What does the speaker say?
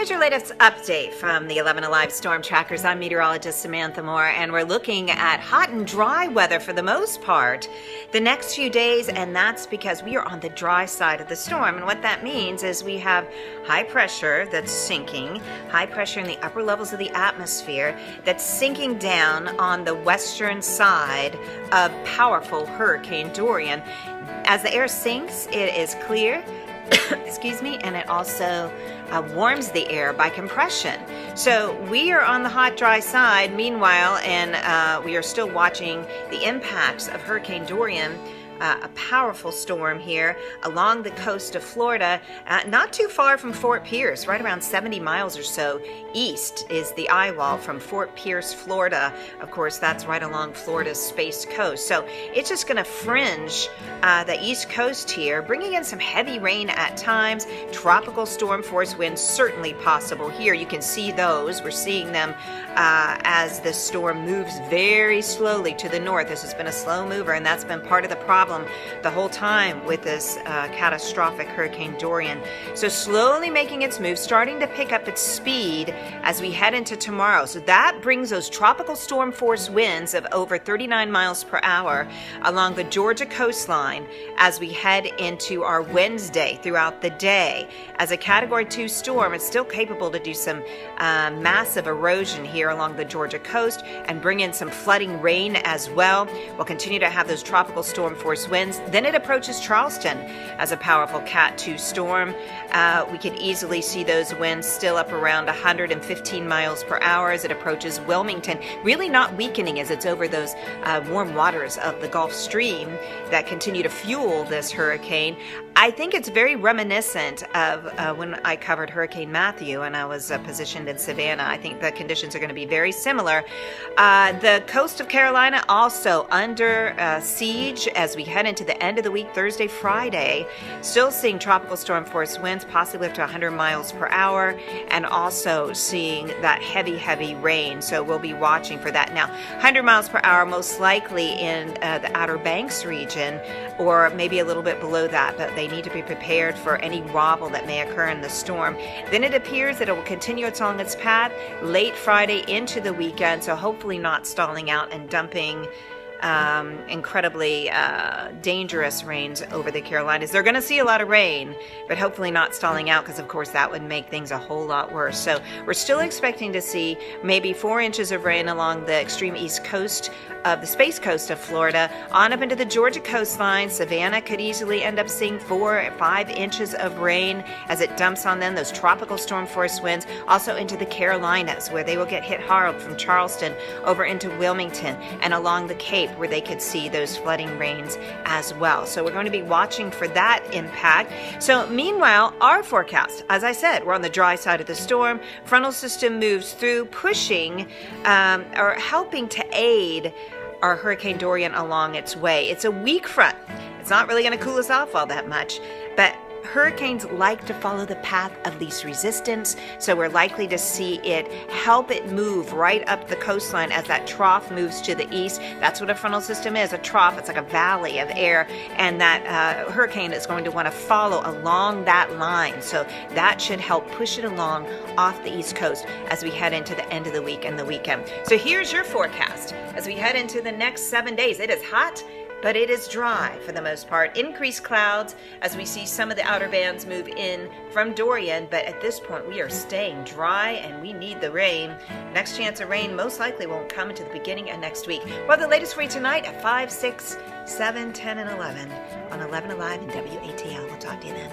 Here's your latest update from the 11 Alive Storm Trackers. I'm meteorologist Samantha Moore, and we're looking at hot and dry weather for the most part the next few days, and that's because we are on the dry side of the storm. And what that means is we have high pressure that's sinking, high pressure in the upper levels of the atmosphere that's sinking down on the western side of powerful Hurricane Dorian. As the air sinks, it is clear, excuse me, and it also warms the air by compression. So we are on the hot, dry side meanwhile, and we are still watching the impacts of Hurricane Dorian, a powerful storm here along the coast of Florida, not too far from Fort Pierce, right around 70 miles or so east is the eye wall from Fort Pierce, Florida. Of course, that's right along Florida's Space Coast. So it's just going to fringe the east coast here, bringing in some heavy rain at times. Tropical storm force winds certainly possible here. You can see those. We're seeing them as the storm moves very slowly to the north. This has been a slow mover, and that's been part of the problem the whole time with this catastrophic Hurricane Dorian. So slowly making its move, starting to pick up its speed as we head into tomorrow. So that brings those tropical storm force winds of over 39 miles per hour along the Georgia coastline as we head into our Wednesday throughout the day. As a Category 2 storm, it's still capable to do some massive erosion here along the Georgia coast and bring in some flooding rain as well. We'll continue to have those tropical storm force winds. Then it approaches Charleston as a powerful Cat 2 storm. We can easily see those winds still up around 115 miles per hour as it approaches Wilmington, really not weakening as it's over those warm waters of the Gulf Stream that continue to fuel this hurricane. I think it's very reminiscent of when I covered Hurricane Matthew and I was positioned in Savannah. I think the conditions are going to be very similar. The coast of Carolina also under siege as we head into the end of the week, Thursday, Friday. Still seeing tropical storm force winds, possibly up to 100 miles per hour, and also seeing that heavy rain. So we'll be watching for that. Now, 100 miles per hour most likely in the Outer Banks region, or maybe a little bit below that, but they need to be prepared for any wobble that may occur in the storm. Then it appears that it will continue along its path late Friday into the weekend, so hopefully not stalling out and dumping incredibly dangerous rains over the Carolinas. They're going to see a lot of rain, but hopefully not stalling out, because of course that would make things a whole lot worse. So we're still expecting to see maybe 4 inches of rain along the extreme east coast of the Space Coast of Florida, on up into the Georgia coastline. Savannah could easily end up seeing 4 or 5 inches of rain as it dumps on them, those tropical storm force winds. Also into the Carolinas, where they will get hit hard from Charleston over into Wilmington and along the Cape, where they could see those flooding rains as well. So we're going to be watching for that impact. So meanwhile, our forecast, as I said, we're on the dry side of the storm. Frontal system moves through, pushing or helping to aid our Hurricane Dorian along its way. It's a weak front. It's not really going to cool us off all that much, but hurricanes like to follow the path of least resistance, so we're likely to see it help it move right up the coastline as that trough moves to the east. That's what a frontal system is, a trough. It's like a valley of air, and that hurricane is going to want to follow along that line. So that should help push it along off the east coast as we head into the end of the week and the weekend. So here's your forecast as we head into the next 7 days. It is hot, but it is dry for the most part. Increased clouds as we see some of the outer bands move in from Dorian, but at this point we are staying dry and we need the rain. Next chance of rain most likely won't come until the beginning of next week. Well, the latest for you tonight at 5, 6, 7, 10, and 11 on 11 Alive and WATL. We'll talk to you then.